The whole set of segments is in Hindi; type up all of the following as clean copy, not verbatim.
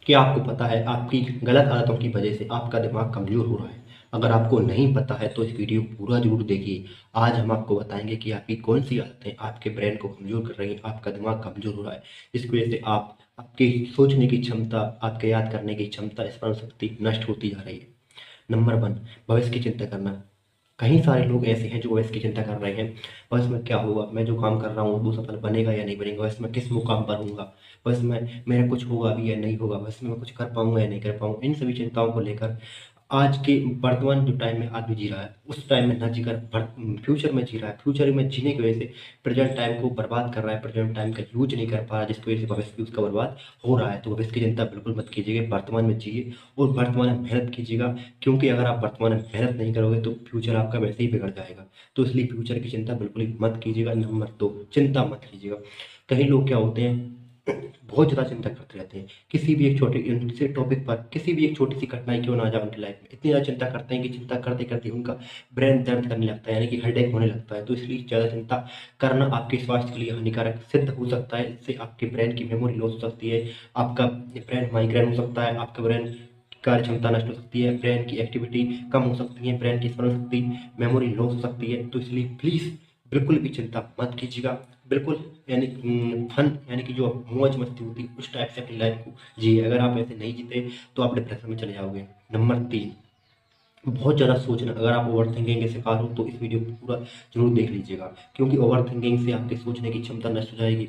कि आपको पता है आपकी गलत आदतों की वजह से आपका दिमाग कमज़ोर हो रहा है। अगर आपको नहीं पता है तो इस वीडियो को पूरा ज़रूर देखिए। आज हम आपको बताएँगे कि आपकी कौन-सी आदतें आपके ब्रेन को कमज़ोर कर रही हैं, आपका दिमाग कमज़ोर हो रहा है। जिसकी वजह से आप आपकी सोचने की क्षमता, आपके याद करने की क्षमता, स्मरण शक्ति नष्ट होती जा रही है। नंबर 1, भविष्य की चिंता करना। कई सारे लोग ऐसे हैं जो भविष्य की चिंता कर रहे हैं। भविष्य में क्या होगा? मैं जो काम कर रहा हूँ वो सफल बनेगा या नहीं बनेगा? भविष्य में किस मुकाम पर होऊँगा? भविष्य में मेरा कुछ होगा भी या नहीं होगा? भविष्य में मैं कुछ कर पाऊँगा या नहीं कर पाऊँगा? इन सभी चिंताओं को लेकर आज के वर्तमान जो टाइम में आदमी जी रहा है, उस टाइम में ना जीकर फ्यूचर में जी रहा है। फ्यूचर में जीने की वजह से प्रेज़ेंट टाइम को बर्बाद कर रहा है, प्रेज़ेंट टाइम का यूज़ नहीं कर पा रहा है, जिसकी वजह से भविष्य भी उसका बर्बाद हो रहा है। तो भविष्य की चिंता बिल्कुल मत कीजिए, वर्तमान में जिए और वर्तमान में मेहनत कीजिएगा, क्योंकि अगर आप वर्तमान में मेहनत नहीं करोगे तो फ्यूचर आपका वैसे ही बिगड़ जाएगा। तो इसलिए फ्यूचर की चिंता बिल्कुल ही मत कीजिएगा। नंबर 2, चिंता मत कीजिएगा। कई लोग क्या होते हैं, बहुत ज़्यादा चिंता करते रहते हैं। किसी भी एक छोटे से टॉपिक पर, किसी भी एक छोटी-सी घटना ही क्यों ना आ जाए उनकी लाइफ़ में, इतनी ज़्यादा चिंता करते हैं कि चिंता करते-करते उनका ब्रेन दर्द करने लगता है, यानी कि हेडेक होने लगता है। तो इसलिए ज़्यादा चिंता करना आपके स्वास्थ्य के लिए हानिकारक सिद्ध हो सकता है। इससे आपके ब्रेन की मेमोरी लॉस हो सकती है, आपका ब्रेन माइग्रेन हो सकता है, आपका ब्रेन की कार्य क्षमता नष्ट हो सकती है, ब्रेन की एक्टिविटी कम हो सकती है, ब्रेन की स्मरण शक्ति, मेमोरी लॉस हो सकती है। तो इसलिए प्लीज़ बिल्कुल भी चिंता मत कीजिएगा। बिल्कुल यानी फन, यानी कि जो मौज-मस्ती होती है उस टाइप से अपनी लाइफ़ को जिए। अगर आप ऐसे नहीं जीते तो आप डिप्रेशन में चले जाओगे। नंबर 3, बहुत ज़्यादा सोचना। अगर आप ओवरथिंकिंग के शिकार हो तो इस वीडियो को पूरा ज़रूर देख लीजिएगा, क्योंकि ओवरथिंकिंग से आपके सोचने की क्षमता नष्ट हो जाएगी,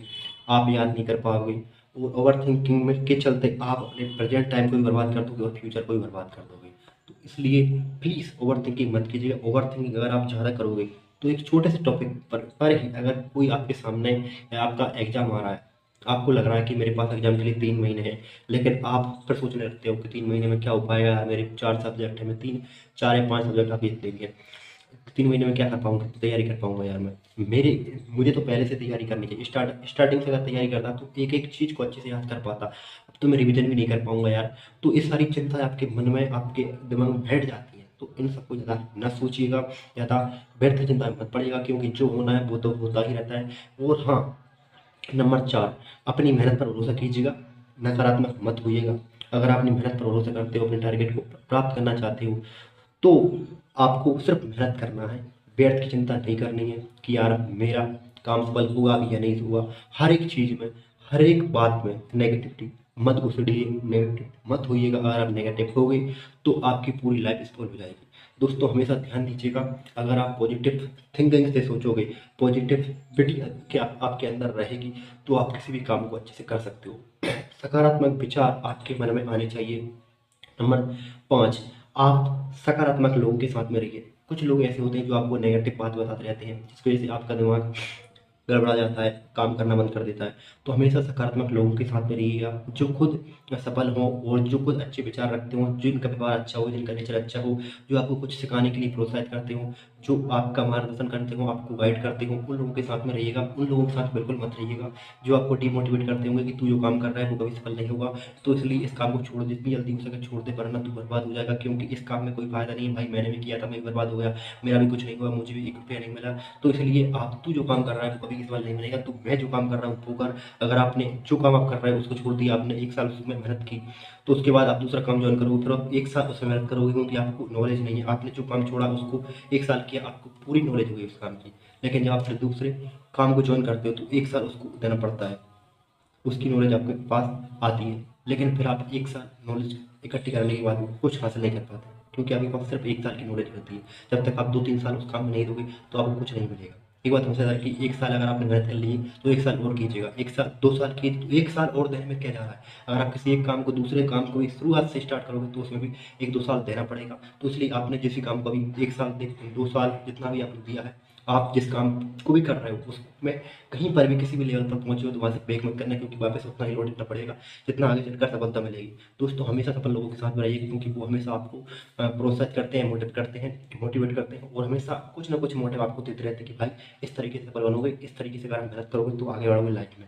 आप याद नहीं कर पाओगे और ओवरथिंकिंग में के चलते आप अपने प्रेज़ेंट टाइम को भी बर्बाद कर दोगे और फ्यूचर को भी बर्बाद कर दोगे। तो इसलिए प्लीज़ ओवरथिंकिंग मत कीजिएगा। ओवरथिंकिंग अगर आप ज़्यादा करोगे तो एक छोटे से टॉपिक पर ही अगर कोई आपके सामने या आपका एग्ज़ाम आ रहा है, आपको लग रहा है कि मेरे पास एग्ज़ाम के लिए 3 महीने हैं, लेकिन आप फिर सोचने लगते हो कि 3 महीने में क्या हो पाएगा यार, मेरे 4 सब्जेक्ट हैं, मैं 4 या 5 सब्जेक्ट आप जितने भी हैं, 3 महीने में क्या कर पाऊँगा, तैयारी कर पाऊँगा यार मैं। मुझे तो पहले से तैयारी करनी चाहिए। स्टार्टिंग से अगर तैयारी करता तो एक-एक चीज़ को अच्छे से याद कर पाता। अब तो मैं रिवीजन भी नहीं कर पाऊँगा यार। तो ये सारी चिंताएँ आपके मन में, आपके दिमाग में बैठ जाती हैं। तो इन सबको ज़्यादा ना सोचिएगा, ज़्यादा व्यर्थ चिंता में मत पड़िएगा, क्योंकि जो होना है वो तो होता ही रहता है। और हाँ, नंबर 4, अपनी मेहनत पर भरोसा कीजिएगा, नकारात्मक मत होइएगा। अगर आप अपनी मेहनत पर भरोसा करते हो, अपने टारगेट को प्राप्त करना चाहते हो, तो आपको सिर्फ़ मेहनत करना है, व्यर्थ की चिंता नहीं करनी है कि यार मेरा काम सफल हुआ भी या नहीं हुआ। हर एक चीज़ में, हर एक बात में नेगेटिविटी मत घुसड़िए, नेगेटिव मत होइएगा। अगर आप नेगेटिव होगे तो आपकी पूरी लाइफ़ स्पॉइल हो जाएगी। दोस्तों हमेशा ध्यान दीजिएगा, अगर आप पॉजिटिव थिंकिंग से सोचोगे, पॉजिटिविटी क्या आपके अंदर रहेगी, तो आप किसी भी काम को अच्छे से कर सकते हो। सकारात्मक विचार आपके मन में आने चाहिए। नंबर 5, आप सकारात्मक लोगों के साथ में रहिए। कुछ लोग ऐसे होते हैं जो आपको नेगेटिव बात बताते रहते हैं, जिसकी वजह से आपका दिमाग गड़बड़ा जाता है, काम करना बंद कर देता है। तो हमेशा सकारात्मक लोगों के साथ में रहिएगा, जो खुद सफल हों और जो खुद अच्छे विचार रखते हों, जिनका व्यवहार अच्छा हो, जिनका नेचर अच्छा हो, जो आपको कुछ सिखाने के लिए प्रोत्साहित करते हों, जो आपका मार्गदर्शन करते हों, आपको गाइड करते हों, उन लोगों के साथ में रहिएगा। उन लोगों के साथ बिल्कुल मत रहिएगा, जो आपको डिमोटिवेट करते होंगे कि तू जो काम कर रहा है वो कभी सफल नहीं होगा, तो इसलिए इस काम को छोड़ दे, जितनी जल्दी हो सके छोड़ दे, वरना तू बर्बाद हो जाएगा, क्योंकि इस काम में कोई फ़ायदा नहीं है भाई, मैंने भी किया था, मैं भी बर्बाद हो गया, मेरा भी कुछ नहीं हुआ, मुझे भी 1 रुपया नहीं मिला। तो इसलिए आप तू जो काम कर रहा है वो कभी सफल नहीं बनेगा, तो मैं जो काम कर रहा हूँ वो कर। अगर आपने जो काम आप कर रहे हो उसको छोड़ दिया, आपने 1 साल उसमें मेहनत की, तो उसके बाद आप दूसरा काम जॉइन करोगे, फिर आप 1 साल उसमें मेहनत करोगे, क्योंकि आपको नॉलेज नहीं है। आपने जो काम छोड़ा उसको 1 साल किया, आपको पूरी नॉलेज हुई उस काम की, लेकिन जब आप फिर दूसरे काम को जॉइन करते हो तो 1 साल उसको देना पड़ता है, उसकी नॉलेज आपके पास आती है, लेकिन फिर आप 1 साल नॉलेज इकट्ठी करने के बाद भी कुछ हासिल नहीं कर पाते, क्योंकि आपके पास सिर्फ 1 साल की नॉलेज होती है। जब तक आप 2-3 साल उस काम में नहीं दोगे तो आपको कुछ नहीं मिलेगा। एक बात समझ आ कि 1 साल अगर आपने मेहनत कर ली है तो 1 साल और कीजिएगा, 1 साल 2 साल किए तो 1 साल और देने में क्या जा रहा है? अगर आप किसी एक काम को, दूसरे काम को भी शुरुआत से स्टार्ट करोगे तो उसमें भी 1-2 साल देना पड़ेगा। तो इसलिए आपने जिस काम को अभी 1 साल, 2 साल जितना भी आपने दिया है, आप जिस काम को भी कर रहे हो उसमें कहीं पर भी किसी भी लेवल पर पहुँचे हो तो वहाँ से ब्रेक मत करना, क्योंकि वापस उतना ही लोड देना पड़ेगा जितना आगे चलकर सफलता मिलेगी। दोस्तों हमेशा सफल लोगों के साथ में रहिए, क्योंकि वो हमेशा आपको प्रोत्साहित करते हैं, मोटिवेट करते हैं और हमेशा कुछ ना कुछ मोटिव आपको देते रहते हैं कि भाई इस तरीके से सफल बनोगे, इस तरीके से अगर आप मेहनत करोगे तो आगे बढ़ोगे लाइफ में।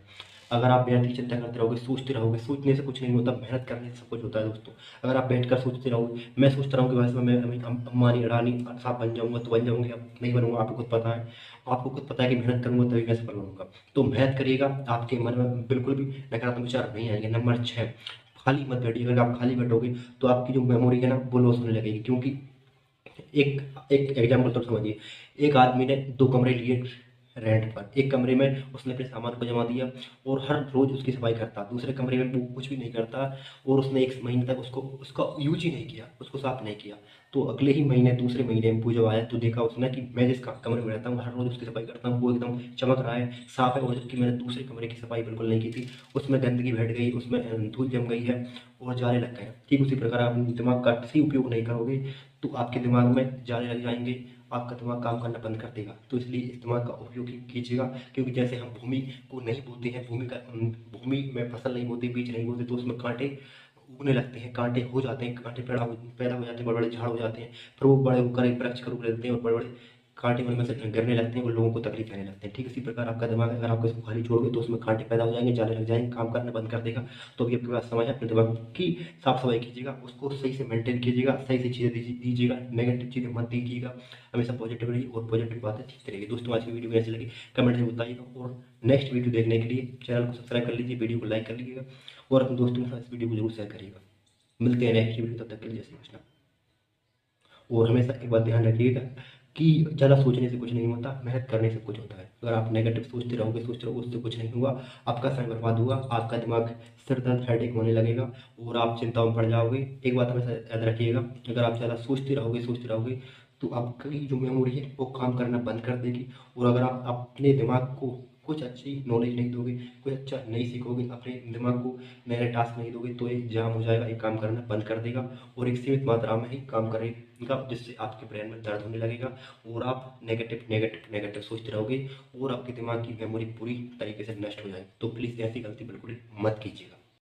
अगर आप व्यर्थ की चिंता करते रहोगे, सोचते रहोगे, सोचने से कुछ नहीं होता, मेहनत करने से सब कुछ होता है दोस्तों। अगर आप बैठकर सोचते रहोगे, मैं सोचता रहूँ कि बस मैं अंबानी, अडानी साहब बन जाऊँगा तो बन जाऊँगा, नहीं बनूँगा, आपको खुद पता है। आपको खुद पता है कि मेहनत करूँगा तभी मैं सफल होऊँगा। तो मेहनत करिएगा, आपके मन में बिल्कुल भी नकारात्मक विचार नहीं आएँगे। नंबर 6, खाली मत बैठिए। अगर आप खाली बैठोगे तो आपकी जो मेमोरी है ना वो लॉस होने लगेगी। क्योंकि एक एक एग्जाम्पल तो समझिए, एक आदमी ने 2 कमरे लिए रेंट पर। एक कमरे में उसने अपने सामान को जमा दिया और हर रोज़ उसकी सफाई करता। दूसरे कमरे में वो कुछ भी नहीं करता और उसने 1 महीने तक उसको उसका यूज़ ही नहीं किया, उसको साफ़ नहीं किया। तो अगले ही महीने दूसरे महीने में वो जब आया तो देखा उसने कि मैं जिस कमरे में रहता हूँ हर रोज़ उसकी सफाई करता हूँ, वो एकदम चमक रहा है, साफ़ है। और जबकि मैंने दूसरे कमरे की सफाई बिल्कुल नहीं की थी, उसमें गंदगी बैठ गई, उसमें धूल जम गई है और जाले लग गए हैं। ठीक उसी प्रकार आप दिमाग का सही उपयोग नहीं करोगे तो आपके दिमाग में जाले लग जाएँगे, आपका दिमाग काम करना बंद कर देगा। तो इसलिए इस दिमाग का उपयोग कीजिएगा। क्योंकि जैसे हम भूमि को नहीं बोते हैं, भूमि में फसल नहीं बोते, बीज नहीं बोते, तो उसमें काँटे उगने लगते हैं, काँटे हो जाते हैं, काँटे पैदा हो जाते हैं, बड़े-बड़े झाड़ हो जाते हैं। फिर वो बड़े होकर एक वृक्ष का रूप ले लेते हैं और बड़े-बड़े काँटे उनमें से गिरने लगते हैं और लोगों को तकलीफ देने लगते हैं। ठीक इसी प्रकार आपका दिमाग है, अगर आप इसको खाली छोड़ोगे तो उसमें काँटे पैदा हो जाएँगे, जाले लग जाएँगे, काम करना बंद कर देगा। तो अभी आपके पास समय है, अपने दिमाग की साफ-सफाई कीजिएगा, उसको सही से मेंटेन कीजिएगा, सही से चीज़ें दीजिएगा, नेगेटिव चीज़ें मत दीजिएगा। हमेशा पॉजिटिव रहिए और पॉजिटिव बातें सीखते रहिए। दोस्तों, आज की वीडियो कैसी लगी कमेंट में बताइएगा और नेक्स्ट वीडियो देखने के लिए चैनल को सब्सक्राइब कर लीजिए, वीडियो को लाइक कर लीजिएगा और अपने दोस्तों के साथ इस वीडियो को जरूर शेयर करिएगा। मिलते हैं नेक्स्ट वीडियो, तब तक के लिए जय श्री कृष्ण। और हमेशा एक बात ध्यान रखिएगा कि ज़्यादा सोचने से कुछ नहीं होता, मेहनत करने से कुछ होता है। अगर आप नेगेटिव सोचते रहोगे उससे कुछ नहीं हुआ, आपका समय बर्बाद हुआ, आपका दिमाग सिर दर्द हेडेक होने लगेगा और आप चिंताओं में पड़ जाओगे। एक बात हमेशा याद रखिएगा, अगर आप ज़्यादा सोचते रहोगे तो आपकी जो मेमोरी है वो काम करना बंद कर देगी। और अगर आप अपने दिमाग को कुछ अच्छी नॉलेज नहीं दोगे, कुछ अच्छा नहीं सीखोगे, अपने दिमाग को नए नए टास्क नहीं दोगे तो ये जाम हो जाएगा, ये काम करना बंद कर देगा और एक सीमित मात्रा में ही काम करेगा, जिससे आपके ब्रेन में दर्द होने लगेगा और आप नेगेटिव नेगेटिव नेगेटिव सोचते रहोगे और आपके दिमाग की मेमोरी पूरी तरीके से नष्ट हो जाएगी। तो प्लीज़ ऐसी गलती बिल्कुल मत कीजिएगा।